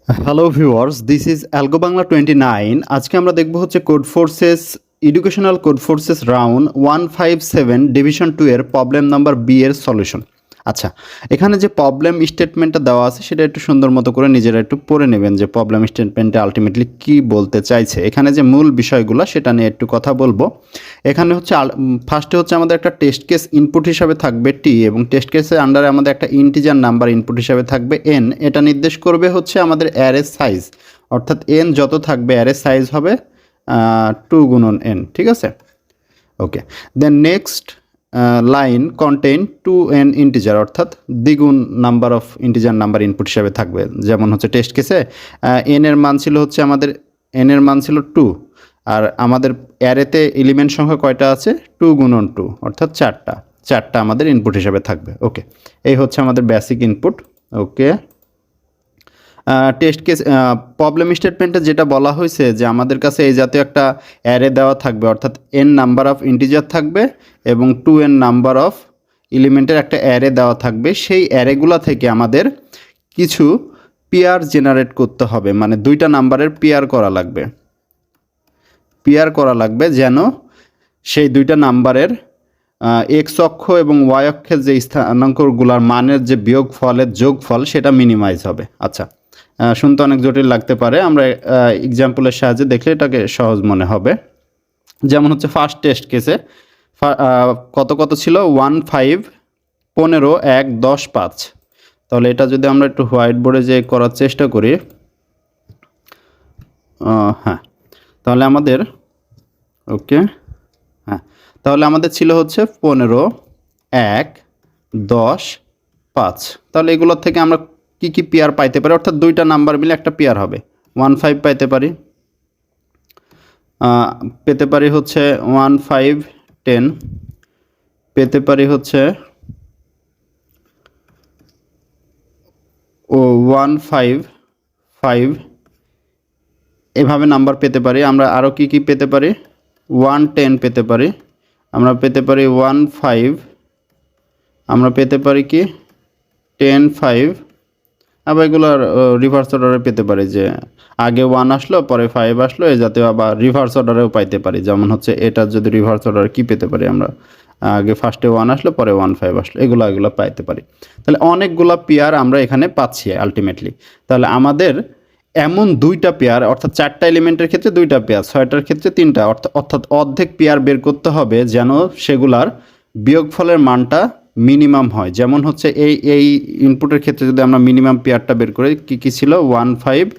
Hello viewers, this is algo Bangla 29। আজকে আমরা দেখব হচ্ছে code forces educational code forces round 157 division 2 এর প্রবলেম নাম্বার বি এর সলিউশন। আচ্ছা, এখানে যে প্রবলেম স্টেটমেন্টটা দেওয়া আছে সেটা একটু সুন্দর মতো করে নিজেরা একটু পড়ে নেবেন যে প্রবলেম স্টেটমেন্টে আলটিমেটলি কী বলতে চাইছে। এখানে যে মূল বিষয়গুলো সেটা নিয়ে একটু কথা বলবো। এখানে হচ্ছে ফার্স্টে হচ্ছে আমাদের একটা টেস্ট কেস ইনপুট হিসাবে থাকবে টি, এবং টেস্ট কেসের আন্ডারে আমাদের একটা ইন্টিজার নাম্বার ইনপুট হিসাবে থাকবে এন। এটা নির্দেশ করবে হচ্ছে আমাদের অ্যারে সাইজ, অর্থাৎ এন যত থাকবে অ্যারে সাইজ হবে 2 গুণন এন। ঠিক আছে, okay. Then next line contain 2n integer, অর্থাৎ দ্বিগুণ number of integer number input হিসাবে থাকবে। যেমন হচ্ছে টেস্ট কেসে এন এর মান ছিল হচ্ছে আমাদের এন এর মান ছিল 2, আর আমাদের অ্যারেতে এলিমেন্ট সংখ্যা কয়টা আছে? 2 গুণন 2, অর্থাৎ চারটা আমাদের ইনপুট হিসাবে থাকবে। ওকে, এই হচ্ছে আমাদের বেসিক ইনপুট। ওকে, টেস্ট কেস প্রবলেম স্টেটমেন্টে যেটা বলা হয়েছে যে আমাদের কাছে এই জাতীয় একটা অ্যারে দেওয়া থাকবে, অর্থাৎ এন নাম্বার অফ ইন্টিজার থাকবে এবং 2n নাম্বার অফ এলিমেন্টের একটা অ্যারে দেওয়া থাকবে। সেই অ্যারেগুলো থেকে আমাদের কিছু পেয়ার জেনারেট করতে হবে, মানে দুইটা নাম্বারের পেয়ার করা লাগবে যেন সেই দুইটা নাম্বারের এক্স অক্ষ এবং ওয়াই অক্ষের যে স্থানাঙ্কগুলোর মানের যে বিয়োগফলের যোগফল সেটা মিনিমাইজ হবে। আচ্ছা, শুনতে অনেক জটিল লাগতে পারে, আমরা এক্সাম্পলের সাহায্যে দেখলে এটাকে সহজ মনে হবে। যেমন হচ্ছে ফার্স্ট টেস্ট কেসে কত ছিল 1 5 15 1 10 5। তাহলে এটা যদি আমরা একটু হোয়াইট বোর্ডে যে করার চেষ্টা করি, হ্যাঁ, তাহলে আমাদের ওকে, হ্যাঁ, তাহলে আমাদের ছিল হচ্ছে 15 1 10 5। তাহলে এগুলোর থেকে আমরা কি কি পেয়ার পাইতে পারি, অর্থাৎ দুইটা নাম্বার মিলে একটা পেয়ার হবে। 1 5 পেতে পারি হচ্ছে 1 5 10, পেতে পারি হচ্ছে 1 5 5। এভাবে নাম্বার পেতে পারি। আমরা আরও কি কি পেতে পারি? 1 10 পেতে পারি, আমরা পেতে পারি 1 5, আমরা পেতে পারি কি 10 5। আবার এগুলোর রিভার্স অর্ডারে পেতে পারি, যে আগে 1 আসলো পরে 5 আসলো, এই জাতীয় আবার রিভার্স অর্ডারেও পাইতে পারি। যেমন হচ্ছে এটা যদি রিভার্স অর্ডারে কি পেতে পারি আমরা, আগে ফার্স্টে 1 আসলো পরে 1 5 আসলো, এগুলো পাইতে পারি। তাহলে অনেকগুলো পেয়ার আমরা এখানে পাচ্ছি আলটিমেটলি। তাহলে আমাদের এমন দুইটা পেয়ার, অর্থাৎ 4টা এলিমেন্টের ক্ষেত্রে 2টা পেয়ার, 6টার ক্ষেত্রে 3টা, অর্থাৎ অর্ধেক পেয়ার বের করতে হবে যেন সেগুলার বিয়োগফলের মানটা মিনিমাম হয়। যেমন হচ্ছে এই ইনপুটের ক্ষেত্রে যদি আমরা মিনিমাম পেয়ারটা বের করি, কী ছিল 1 5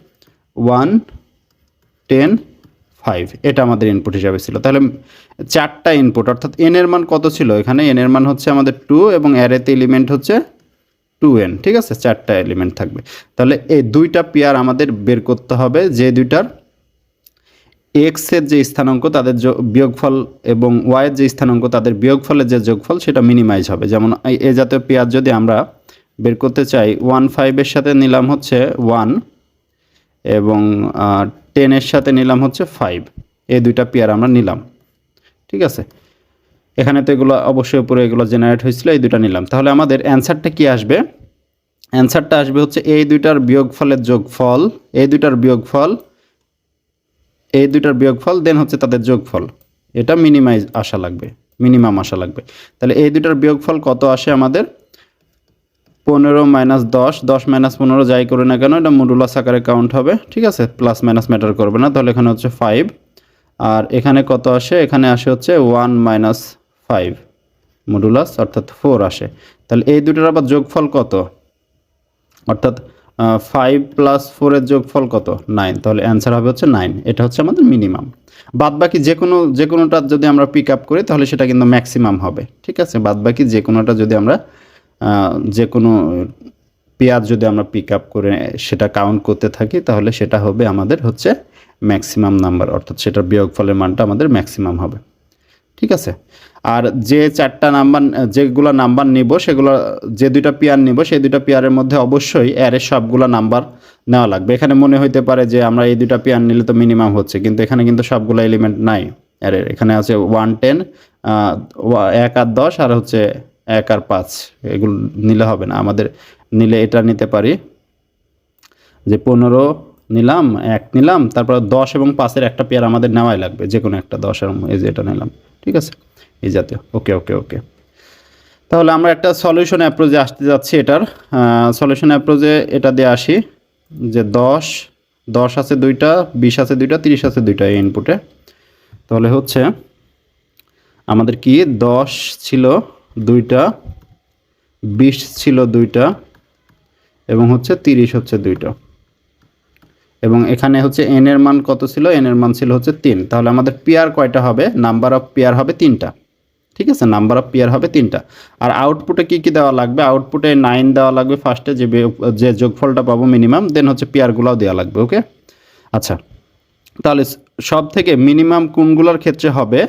1 10 5, এটা আমাদের ইনপুট হিসাবে ছিল। তাহলে 4টা ইনপুট, অর্থাৎ এন এর মান কত ছিল? এখানে এন এর মান হচ্ছে আমাদের 2 এবং অ্যারেতে এলিমেন্ট হচ্ছে 2n। ঠিক আছে, 4টা এলিমেন্ট থাকবে। তাহলে এই দুইটা পেয়ার আমাদের বের করতে হবে, যে দুইটার এক্সের যে স্থানাঙ্ক তাদের বিয়োগফল এবং ওয়াইয়ের যে স্থানাঙ্ক তাদের বিয়োগফলের যে যোগফল সেটা মিনিমাইজ হবে। যেমন এই জাতীয় পেয়ার যদি আমরা বের করতে চাই, 1 5 সাথে নিলাম হচ্ছে 1 এবং 10 সাথে নিলাম হচ্ছে 5, এই দুইটা পেয়ার আমরা নিলাম। ঠিক আছে, এখানে তো এগুলো অবশ্যই উপরে এগুলো জেনারেট হয়েছিল, এই দুটা নিলাম। তাহলে আমাদের অ্যান্সারটা কি আসবে? অ্যান্সারটা আসবে হচ্ছে এই দুইটার বিয়োগফলের যোগফল, এই দুইটার বিয়োগফল, দেন হচ্ছে তাদের যোগফল। এটা মিনিমাম আসা লাগবে। তাহলে এই দুইটার বিয়োগফল কত আসে আমাদের? 15 - 10, 10 - 15 যাই করে না কেন এটা মডুলাস আকারে কাউন্ট হবে। ঠিক আছে, প্লাস মাইনাস ম্যাটার করবে না। তাহলে এখানে হচ্ছে 5, আর এখানে কত আসে? এখানে আসে হচ্ছে 1 - 5 মডুলাস, অর্থাৎ 4 আসে। তাহলে এই দুটোর আবার যোগফল কত? অর্থাৎ 5 + 4 এর যোগফল কত? 9। তাহলে অ্যান্সার হবে হচ্ছে 9। এটা হচ্ছে আমাদের মিনিমাম। বাদবাকি যে কোনোটা যদি আমরা পিক আপ করি তাহলে সেটা কিন্তু ম্যাক্সিমাম হবে। ঠিক আছে, বাদবাকি যে কোনোটা যদি আমরা যে কোনো পেয়ার যদি আমরা পিক আপ করে সেটা কাউন্ট করতে থাকি তাহলে সেটা হবে আমাদের হচ্ছে ম্যাক্সিমাম নাম্বার, অর্থাৎ সেটার বিয়োগফলের মানটা আমাদের ম্যাক্সিমাম হবে। ঠিক আছে, আর যে 4টা নাম্বার, যেগুলো নাম্বার নিব সেগুলো, যে দুইটা পেয়ার নিব সেই দুইটা পেয়ারের মধ্যে অবশ্যই অ্যারের সবগুলো নাম্বার নেওয়া লাগবে। এখানে মনে হইতে পারে যে আমরা এই দুইটা পেয়ার নিলে তো মিনিমাম হচ্ছে, কিন্তু এখানে কিন্তু সবগুলো এলিমেন্ট নাই অ্যারের। এখানে আছে 1 10, 1 আর 10, আর হচ্ছে 1 আর 5, এগুলো নিলে হবে না। আমাদের নিলে এটা নিতে পারি যে 15 নিলাম, 1 নিলাম, তারপর 10 এবং 5-এর একটা পেয়ার আমাদের নেওয়াই লাগবে, যে কোনো একটা 10 আর এই যে এটা নিলাম, ঠিক আছে, এই জাতীয়। ওকে ওকে ওকে। তাহলে আমরা একটা সলিউশন অ্যাপ্রোচে আসতে যাচ্ছি। এটার সলিউশন অ্যাপ্রোচে এটা দিয়ে আসি যে 10 আছে 2টা, 20 আছে 2টা, 30 আছে 2টা এই ইনপুটে। তাহলে হচ্ছে আমাদের কি 10 ছিল 2টা, 20 ছিল 2টা এবং হচ্ছে 30 হচ্ছে 2টা। এবং এখানে হচ্ছে n এর মান কত ছিল? n এর মান ছিল হচ্ছে 3। তাহলে আমাদের পেয়ার কয়টা হবে? নাম্বার অফ পেয়ার হবে 3টা, ঠিক আছে, নাম্বার অফ পেয়ার হবে 3টা। আর আউটপুটে কি কি দেওয়া লাগবে? আউটপুটে 9 দেওয়া লাগবে ফার্স্টে, যে যোগফলটা পাবো মিনিমাম, দেন হচ্ছে পেয়ারগুলোও দেওয়া লাগবে। ওকে, আচ্ছা, তাহলে সব থেকে মিনিমাম কোনগুলোর ক্ষেত্রে হবে?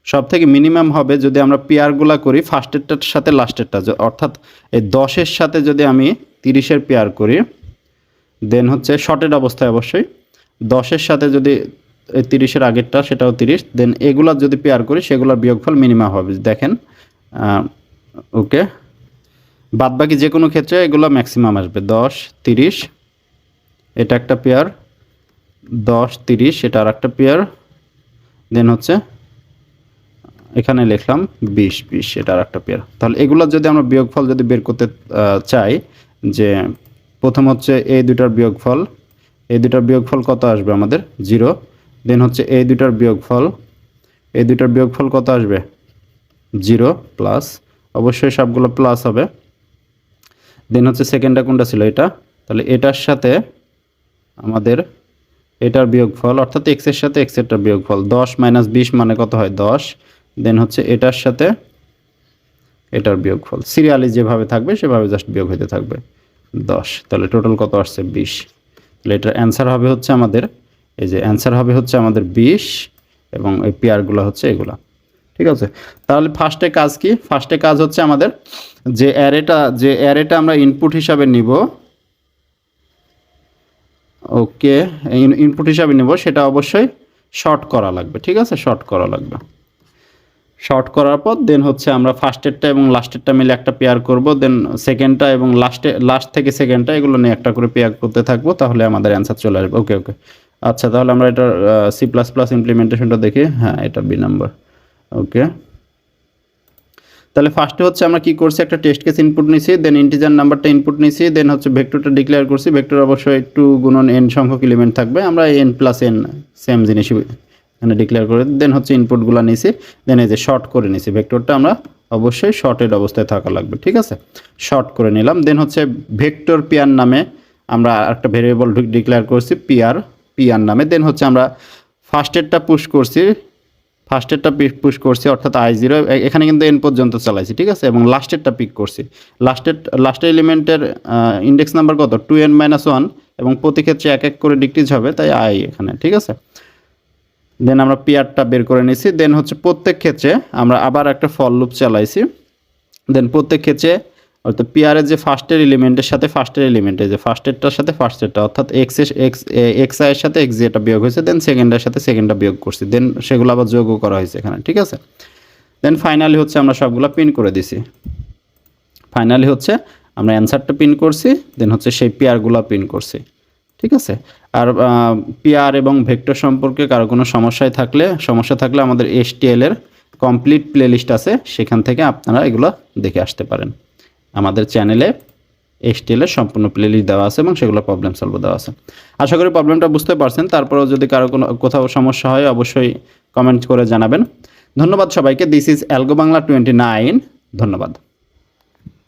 সব থেকে মিনিমাম হবে যদি আমরা পেয়ারগুলা করি ফার্স্টেরটার সাথে লাস্টেরটা, অর্থাৎ এই 10-এর সাথে যদি আমি 30-এর পেয়ার করি, দেন হচ্ছে শর্টেড অবস্থায় অবশ্যই 10-এর সাথে যদি 30-এর আগেরটা সেটাও 30, দেন এগুলার যদি পেয়ার করি সেগুলোর বিয়োগফল মিনিমাম হবে। দেখেন, ওকে, বাদবাকি যে কোনো ক্ষেত্রে এগুলো ম্যাক্সিমাম আসবে। 10 30 এটা একটা পেয়ার, 10 30 এটা আর একটা পেয়ার, দেন হচ্ছে এখানে লিখলাম 20 20 এটা আর একটা পেয়ার। তাহলে এগুলোর যদি আমরা বিয়োগফল যদি বের করতে চাই, যে প্রথম হচ্ছে এই দুটার বিয়োগফল, এই দুটার বিয়োগফল কত আসবে আমাদের? 0। দেন হচ্ছে এই দুটার বিয়োগফল, এই দুটার বিয়োগফল কত আসবে? 0 প্লাস, অবশ্যই সবগুলো প্লাস হবে। দেন হচ্ছে সেকেন্ডটা কোনটা ছিল? এটা। তাহলে এটার সাথে আমাদের এটার বিয়োগফল, অর্থাৎ x এর সাথে x এরটা বিয়োগফল, 10 - 20 মানে কত হয়? 10। দেন হচ্ছে এটার সাথে এটার বিয়োগফল, সিরিয়ালি যেভাবে থাকবে সেভাবে জাস্ট বিয়োগ হতে থাকবে 10। তাহলে টোটাল কত আসছে? 20। তাহলে এটার অ্যান্সার হবে হচ্ছে আমাদের, এই যে অ্যান্সার হবে হচ্ছে আমাদের 20 এবং এই পেয়ারগুলো হচ্ছে এগুলা, ঠিক আছে। তাহলে ফার্স্টে কাজ কি? ফার্স্টে কাজ হচ্ছে আমাদের যে অ্যারেটা আমরা ইনপুট হিসাবে নিব, ওকে, ইনপুট হিসাবে নেব, সেটা অবশ্যই শর্ট করা লাগবে, ঠিক আছে, শর্ট করা লাগবে। শর্ট করার পর দেন হচ্ছে আমরা ফার্স্টেরটা এবং লাস্টেরটা মিলে একটা পেয়ার করব, দেন সেকেন্ডটা এবং লাস্ট থেকে সেকেন্ডটা এগুলো নিয়ে একটা করে পেয়ার করতে থাকবো, তাহলে আমাদের অ্যান্সার চলে আসবে। ওকে ওকে, আচ্ছা, তাহলে আমরা এটা C++ ইমপ্লিমেন্টেশনটা দেখি। হ্যাঁ, এটা B নাম্বার। ওকে, তাহলে ফার্স্টে হচ্ছে আমরা কি করছি? একটা টেস্ট কেস ইনপুট নিছি, দেন ইন্টিজার নাম্বারটা ইনপুট নিছি, দেন হচ্ছে ভেক্টরটা ডিক্লেয়ার করছি। ভেক্টর অবশ্যই 2 গুণন n সংখ্যক এলিমেন্ট থাকবে, আমরা n + n সেম জিনিসই এখানে ডিক্লেয়ার করে, দেন হচ্ছে ইনপুটগুলো নিছি, দেন এই যে শর্ট করে নিছি। ভেক্টরটা আমরা অবশ্যই শর্টেড অবস্থায় থাকা লাগবে, ঠিক আছে, শর্ট করে নিলাম। দেন হচ্ছে ভেক্টর পেয়ার নামে আমরা একটা ভেরিয়েবল ডিক্লেয়ার করছি পিআর নামে। দেন হচ্ছে আমরা ফার্স্টেরটা পুশ করছি, অর্থাৎ I0, এখানে কিন্তু n পর্যন্ত চালাইছি, ঠিক আছে, এবং লাস্টেরটা পিক করছি। লাস্টের এলিমেন্টের ইন্ডেক্স নাম্বার কত? 2n - 1, এবং প্রতি ক্ষেত্রে এক এক করে ডিক্রিজ হবে, তাই I এখানে, ঠিক আছে। দেন আমরা পেয়ারটা বের করে নিছি। দেন হচ্ছে প্রত্যেক ক্ষেত্রে আমরা আবার একটা ফর লুপ চালাইছি। দেন প্রত্যেক ক্ষেত্রে অর্থাৎ পেয়ারের যে ফার্স্টের এলিমেন্টের সাথে ফার্স্টের এলিমেন্টের যে ফার্স্টেরটার সাথে ফার্স্টেরটা, অর্থাৎ এক্স আই এর সাথে এক্স যেটা বিয়োগ হয়েছে, দেন সেকেন্ডের সাথে সেকেন্ডটা বিয়োগ করছি, দেন সেগুলো আবার যোগও করা হয়েছে এখানে, ঠিক আছে। দেন ফাইনালি হচ্ছে আমরা সবগুলো পিন করে দিছি। ফাইনালি হচ্ছে আমরা অ্যান্সারটা পিন করছি, দেন হচ্ছে সেই পেয়ারগুলো পিন করছি, ঠিক আছে। আর পেয়ার এবং ভেক্টর সম্পর্কে কারো কোনো সমস্যা থাকলে আমাদের STL এর কমপ্লিট প্লেলিস্ট আছে, সেখান থেকে আপনারা এগুলো দেখে আসতে পারেন। আমাদের চ্যানেলে STL এর সম্পূর্ণ প্লেলিস্ট দেওয়া আছে এবং সেগুলো প্রবলেম সলভ দেওয়া আছে। আশা করি প্রবলেমটা বুঝতে পারছেন। তারপরেও যদি কারো কোথাও সমস্যা হয় অবশ্যই কমেন্ট করে জানাবেন। ধন্যবাদ সবাইকে। This is algo Bangla 29। ধন্যবাদ।